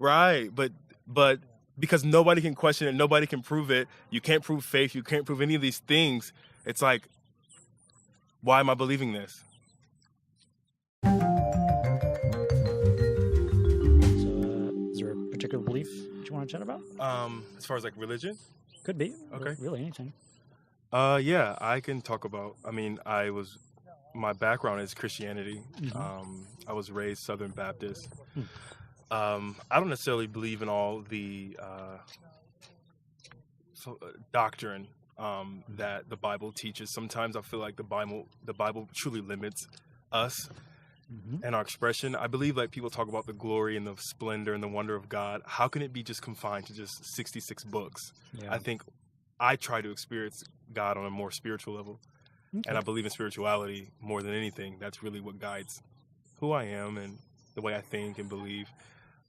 Right, but because nobody can question it, nobody can prove it. You can't prove faith. You can't prove any of these things. It's like, why am I believing this? So, is there a particular belief that you want to chat about? As far as like religion. Could be. Okay. Really anything. Yeah, I can talk about. I mean, my background is Christianity. Mm-hmm. I was raised Southern Baptist. I don't necessarily believe in all the doctrine that the Bible teaches. Sometimes I feel like the Bible truly limits us and our expression. I believe like people talk about the glory and the splendor and the wonder of God. How can it be just confined to just 66 books? Yeah. I think I try to experience God on a more spiritual level. Okay. And I believe in spirituality more than anything. That's really what guides who I am and the way I think and believe.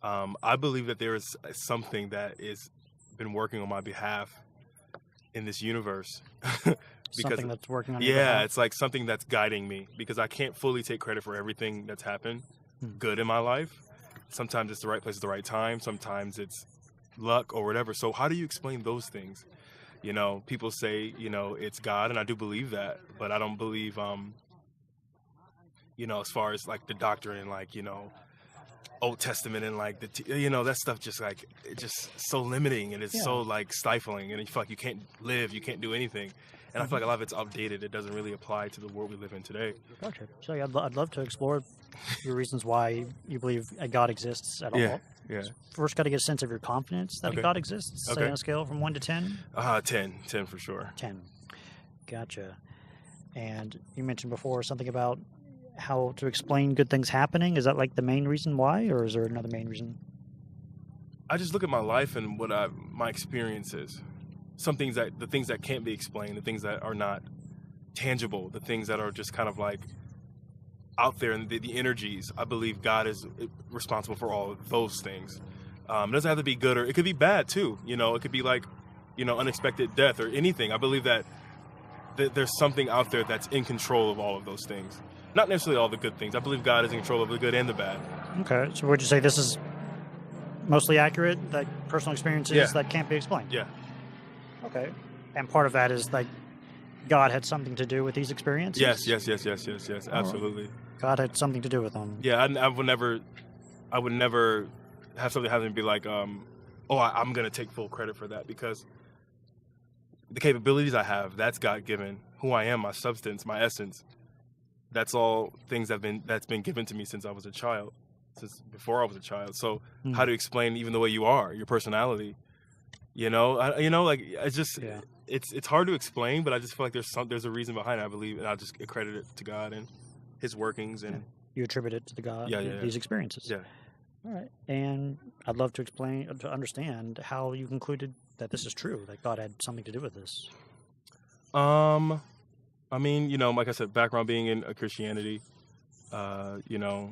I believe that there is something that is been working on my behalf in this universe. Something that's working on your behalf? Yeah, it's like something that's guiding me because I can't fully take credit for everything that's happened good in my life. Sometimes it's the right place at the right time. Sometimes it's luck or whatever. So how do you explain those things? You know, people say, you know, it's God, and I do believe that, but I don't believe, you know, as far as like the doctrine and like, you know, Old Testament and like you know, that stuff just like, it's just so limiting and it's so like stifling and you feel like you can't live, you can't do anything. And I feel like a lot of it's outdated. It doesn't really apply to the world we live in today. Gotcha. So yeah, I'd love to explore your reasons why you believe a God exists at all. Yeah. First, got to get a sense of your confidence that a God exists. Say on a scale from 1 to 10. 10 for sure. 10. Gotcha. And you mentioned before something about how to explain good things happening. Is that like the main reason why, or is there another main reason? I just look at my life and what my experience is. The things that can't be explained, the things that are not tangible, the things that are just kind of like out there, and the energies. I believe God is responsible for all of those things. It doesn't have to be good, or it could be bad too. You know, it could be like, you know, unexpected death or anything. I believe that there's something out there that's in control of all of those things. Not necessarily all the good things. I believe God is in control of the good and the bad. Okay, so would you say this is mostly accurate, like personal experiences that can't be explained? Yeah. Okay. And part of that is like God had something to do with these experiences? Yes. Absolutely. God had something to do with them. Yeah, I would never have something happen and be like, I'm going to take full credit for that, because the capabilities I have, that's God-given. Who I am, my substance, my essence, that's all things that's been given to me since I was a child, since before I was a child. So how do you explain even the way you are, your personality? You know, like it's just it's hard to explain, but I just feel like there's a reason behind it, I believe, and I just accredit it to God and His workings, and you attribute it to the God, these experiences. Yeah. All right, and I'd love to understand how you concluded that this is true, that God had something to do with this. I mean, you know, like I said, background being in Christianity, you know,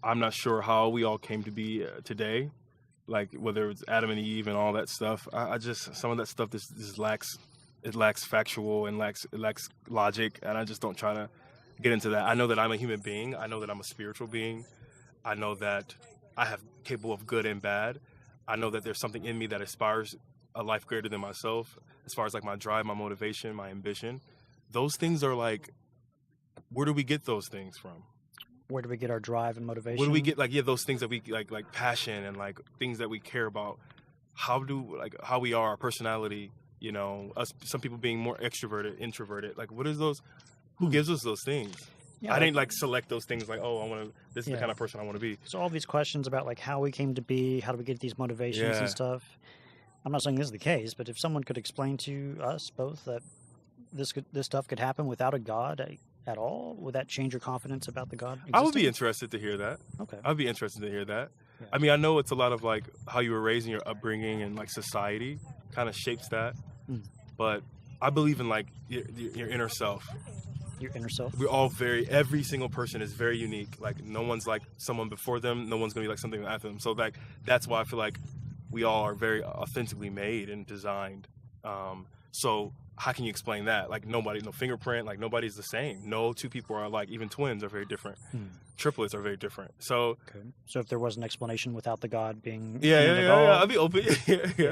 I'm not sure how we all came to be today. Like whether it's Adam and Eve and all that stuff, I just, some of that stuff just lacks factual and lacks logic, and I just don't try to get into that. I know that I'm a human being. I know that I'm a spiritual being. I know that I have capable of good and bad. I know that there's something in me that aspires a life greater than myself, as far as like my drive, my motivation, my ambition. Those things are like, where do we get those things from? Where do we get our drive and motivation? Where do we get those things that we like passion and like things that we care about? How we are, our personality, you know, us, some people being more extroverted, introverted. Like, what is those? Who gives us those things? Yeah, I didn't like select those things like, this is the kind of person I want to be. So all these questions about like how we came to be, how do we get these motivations and stuff. I'm not saying this is the case, but if someone could explain to us both that this stuff could happen without a God at all, would that change your confidence about the God existing? I would be interested to hear that. Okay. I'd be interested to hear that. Yeah. I mean, I know it's a lot of like how you were raised in your upbringing and like society kind of shapes that. But I believe in like your inner self. Your inner self? We're all every single person is very unique. Like no one's like someone before them. No one's going to be like something after them. So like, that's why I feel like we all are very authentically made and designed. So how can you explain that? Like nobody, no fingerprint, like nobody's the same. No two people are alike. Even twins are very different. Triplets are very different. So, so if there was an explanation without the God being yeah, I'd be open.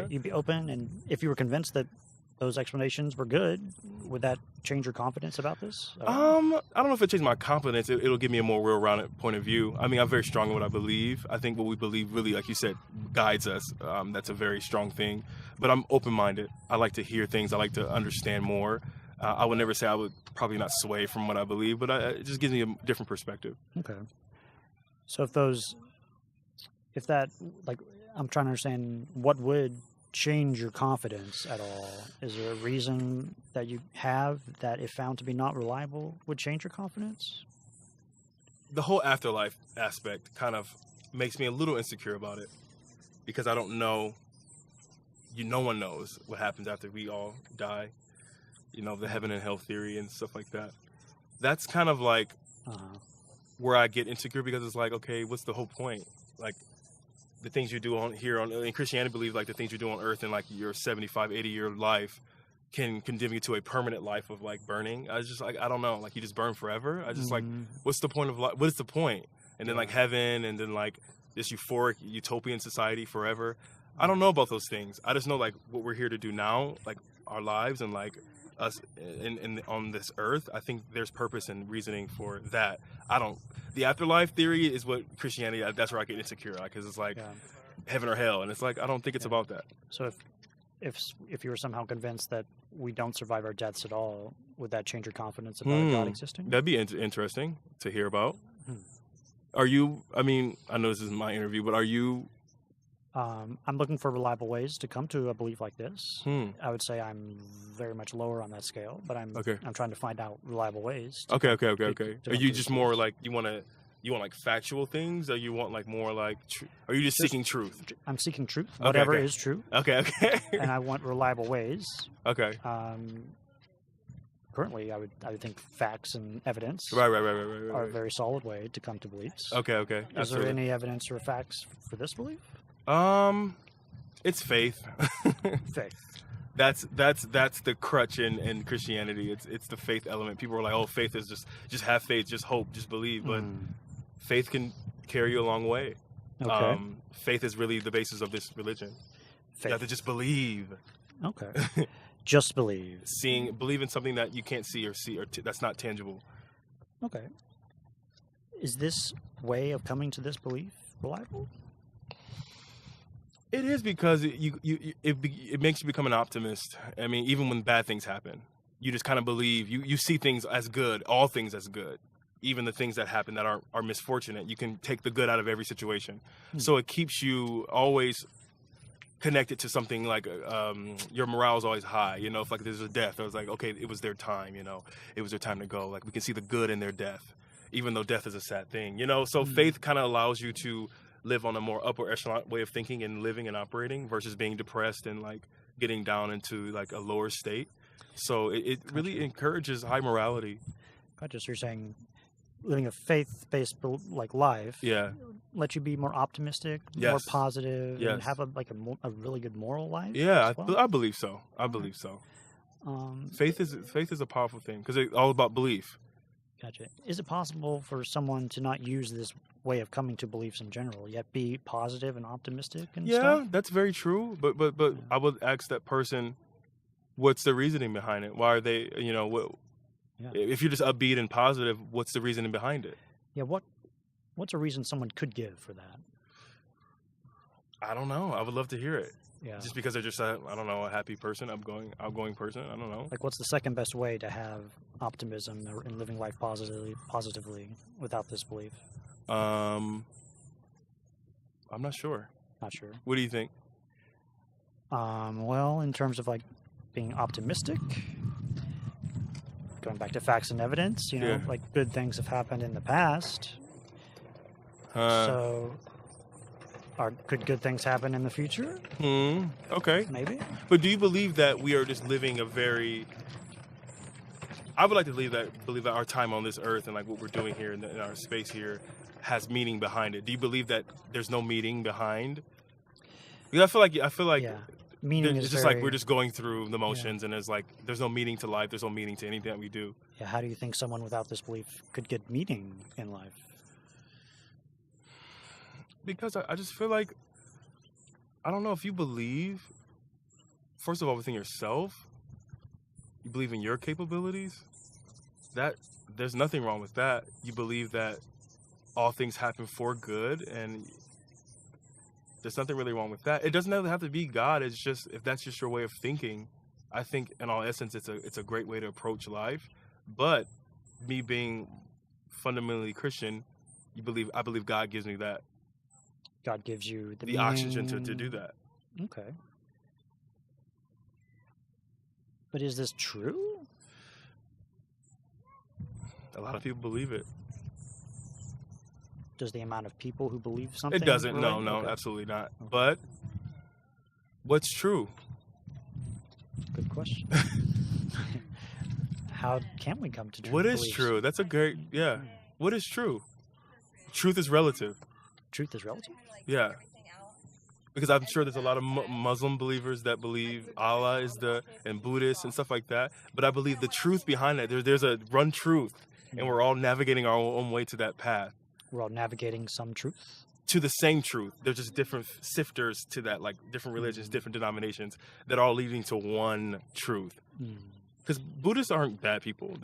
You'd be open, and if you were convinced that those explanations were good, would that change your confidence about this? I don't know if it changed my confidence. It'll give me a more well-rounded point of view. I mean, I'm very strong in what I believe. I think what we believe really, like you said, guides us. That's a very strong thing. But I'm open-minded. I like to hear things. I like to understand more. I would never say I would probably not sway from what I believe, but it just gives me a different perspective. Okay. So I'm trying to understand what would change your confidence at all? Is there a reason that you have that, if found to be not reliable, would change your confidence? The whole afterlife aspect kind of makes me a little insecure about it, because I don't know. No one knows what happens after we all die. The heaven and hell theory and stuff like that. That's kind of like where I get insecure, because it's like, okay, what's the whole point? Like, the things you do in Christianity, believe like the things you do on earth in like your 75, 80-year life can condemn you to a permanent life of like burning. I was just like, I don't know, like you just burn forever. I just like, what's the point of life? What is the point? And then like heaven, and then like this euphoric utopian society forever. I don't know about those things. I just know like what we're here to do now, like our lives and like us on this earth. I think there's purpose and reasoning for that. The afterlife theory is what Christianity, that's where I get insecure, because it's like heaven or hell, and it's like, I don't think it's about that. So if you were somehow convinced that we don't survive our deaths at all, would that change your confidence about God existing? That'd be interesting to hear about. Are you, I mean, I know this is my interview, but are you... I'm looking for reliable ways to come to a belief like this. I would say I'm very much lower on that scale, but I'm trying to find out reliable ways. Okay. Are you just more like, you want like factual things, or you want like more like, are you just seeking truth? I'm seeking truth, whatever is true. Okay. And I want reliable ways. Okay. Currently, I would think facts and evidence Right. are a very solid way to come to beliefs. Okay. Is there any evidence or facts for this belief? It's faith. Faith. That's the crutch in Christianity. It's the faith element. People are like, oh, faith is just have faith, just hope, just believe. But faith can carry you a long way. Okay. Faith is really the basis of this religion. Faith. You have to just believe. Okay. Just believe. Believe in something that you can't see or that's not tangible. Okay. Is this way of coming to this belief reliable? It is, because it makes you become an optimist. I mean, even when bad things happen, you just kind of believe. You see things as good, all things as good, even the things that happen that are misfortunate. You can take the good out of every situation. So it keeps you always connected to something like your morale is always high. If like there's a death, I was like, okay, it was their time. It was their time to go. Like we can see the good in their death, even though death is a sad thing. So faith kind of allows you to live on a more upper echelon way of thinking and living and operating, versus being depressed and like getting down into like a lower state. So it really encourages high morality. Gotcha. So you're saying living a faith-based like life, let you be more optimistic, more positive, and have a really good moral life. Yeah, I believe so. Faith is a powerful thing, because it's all about belief. Gotcha. Is it possible for someone to not use this way of coming to beliefs in general, yet be positive and optimistic and stuff? Yeah, that's very true. But I would ask that person, what's the reasoning behind it? Why are they, if you're just upbeat and positive, what's the reasoning behind it? Yeah, what's a reason someone could give for that? I don't know. I would love to hear it. Yeah. Just because they're just a happy person, outgoing person. I don't know. Like, what's the second best way to have optimism and living life positively without this belief? I'm not sure. Not sure. What do you think? Well, in terms of like being optimistic, going back to facts and evidence, like good things have happened in the past. So could good things happen in the future? Okay. Maybe. But do you believe that we are just living I would like to believe that our time on this earth and like what we're doing here in our space here has meaning behind it. Do you believe that there's no meaning behind? Because I feel like Meaning is it's just very, like we're just going through the motions, and there's no meaning to life. There's no meaning to anything that we do. Yeah, how do you think someone without this belief could get meaning in life? Because I just feel like, I don't know, if you believe, first of all, within yourself, you believe in your capabilities, that there's nothing wrong with that. You believe that all things happen for good, and there's nothing really wrong with that. It doesn't have to be God. It's just, if that's just your way of thinking, I think in all essence it's a great way to approach life. But me being fundamentally Christian, I believe God gives me that. God gives you the meaning, oxygen to do that. Okay. But is this true? A lot of people believe it. Does the amount of people who believe something? It doesn't. Relate? No, Okay. Absolutely not. Okay. But what's true? Good question. How can we come to true What is beliefs? true? That's a great, yeah. What is true? Truth is relative. Truth is relative? Yeah. Because I'm sure there's a lot of Muslim believers that believe Allah is and Buddhists and stuff like that. But I believe the truth behind that, there's a one truth, and we're all navigating our own way to that path. We're all navigating some truth? To the same truth. There's just different sifters to that, like different religions, different denominations that are all leading to one truth. Because Buddhists aren't bad people.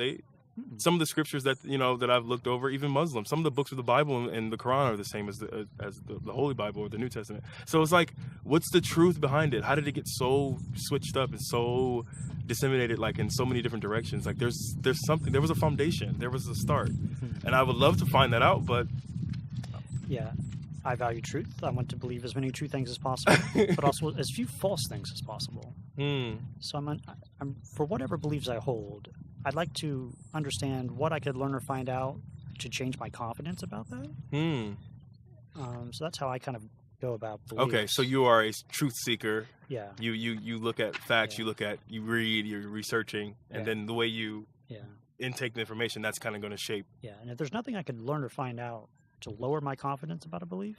Some of the scriptures that that I've looked over, even Muslims, some of the books of the Bible and the Quran are the same as the Holy Bible or the New Testament. So it's like, what's the truth behind it? How did it get so switched up and so disseminated, like in so many different directions? Like there's something. There was a foundation. There was a start, and I would love to find that out. But yeah, I value truth. I want to believe as many true things as possible, but also as few false things as possible. So I'm for whatever beliefs I hold, I'd like to understand what I could learn or find out to change my confidence about that. So that's how I kind of go about beliefs. Okay, so you are a truth seeker. Yeah. You look at facts. Yeah. You read. You're researching, and then the way you intake the information, that's kind of going to shape. Yeah, and if there's nothing I could learn or find out to lower my confidence about a belief,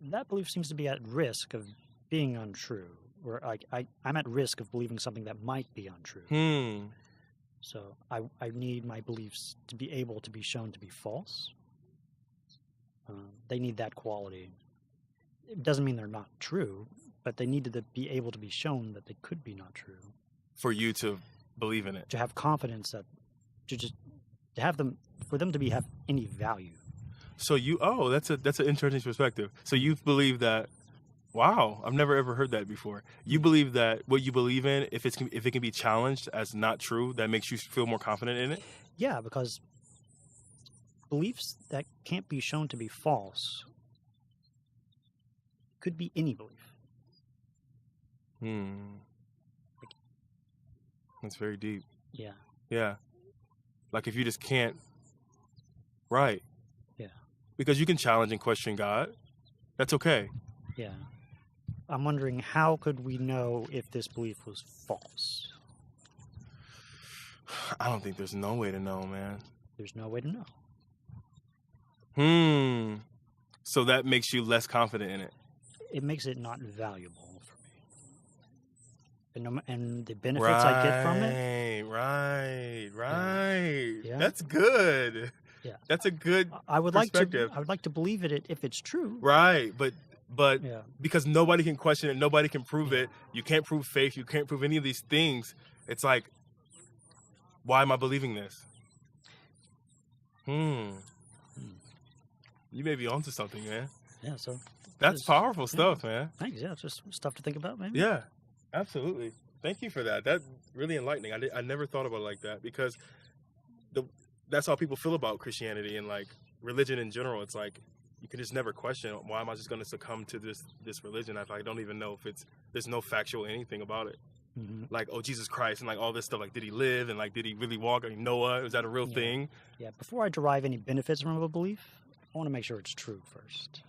that belief seems to be at risk of being untrue. Or I'm at risk of believing something that might be untrue. So I need my beliefs to be able to be shown to be false. They need that quality. It doesn't mean they're not true, but they need to be able to be shown that they could be not true. For you to believe in it. To have confidence that, to have them, for them to have any value. So that's an interesting perspective. So you believe that. Wow, I've never ever heard that before. You believe that what you believe in, if it can be challenged as not true, that makes you feel more confident in it? Yeah, because beliefs that can't be shown to be false could be any belief. That's very deep. Yeah. Yeah. Like if you just can't. Right. Yeah. Because you can challenge and question God. That's okay. Yeah. I'm wondering, how could we know if this belief was false? I don't think there's no way to know, man. There's no way to know. So that makes you less confident in it. It makes it not valuable for me. And the benefits I get from it. Right. Yeah. That's good. Yeah. That's a good I would perspective. I would like to believe it if it's true. Right, but because nobody can question it, nobody can prove it. You can't prove faith. You can't prove any of these things. It's like, why am I believing this? You may be onto something, man. Yeah, so that's powerful stuff, man. Thanks. Yeah, it's just stuff to think about, maybe. Yeah, absolutely. Thank you for that. That's really enlightening. I never thought about it like that, because that's how people feel about Christianity and like religion in general. It's like, you can just never question, why am I just going to succumb to this religion if I don't even know if there's no factual anything about it. Like, Jesus Christ and like all this stuff, like, did he live, and like, did he really walk? Like, Noah, was that a real thing? Yeah, before I derive any benefits from a belief, I want to make sure it's true first.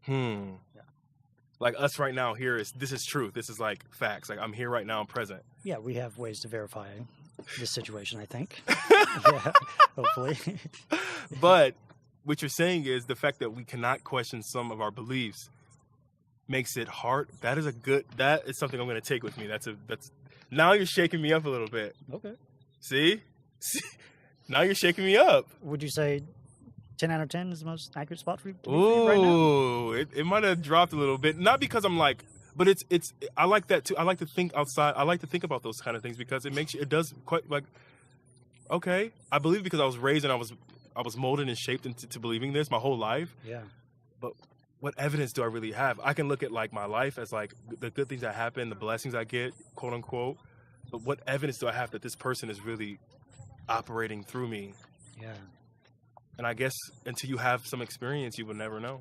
Yeah. Like us right now here, this is truth. This is like facts. Like, I'm here right now, I'm present. Yeah, we have ways to verify this situation, I think. Yeah, hopefully. But what you're saying is the fact that we cannot question some of our beliefs makes it hard. That is something I'm going to take with me. That's now you're shaking me up a little bit. Okay. See? Now you're shaking me up. Would you say 10 out of 10 is the most accurate spot for you to be right now? Ooh, it might have dropped a little bit. Not because I'm like, but it's I like that too. I like to think outside. I like to think about those kind of things because it does quite like, okay, I believe because I was raised and I was molded and shaped into believing this my whole life. Yeah. But what evidence do I really have? I can look at like my life as like the good things that happen, the blessings I get, quote unquote. But what evidence do I have that this person is really operating through me? Yeah. And I guess until you have some experience, you will never know.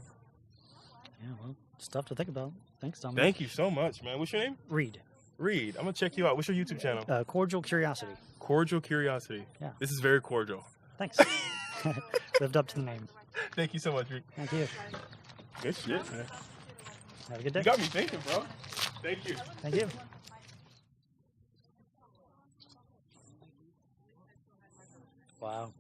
Yeah, well, stuff to think about. Thanks, Dominique. Thank you so much, man. What's your name? Reed. Reed. I'm going to check you out. What's your YouTube channel? Cordial Curiosity. Cordial Curiosity. Yeah. This is very cordial. Thanks. Lived up to the name. Thank you so much, Reed. Thank you. Good shit, man. Have a good day. You got me thinking, bro. Thank you. Thank you. Wow.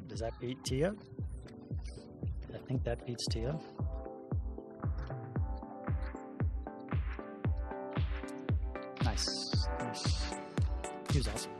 Does that beat Tia? I think that beats Tia. Nice. He was awesome.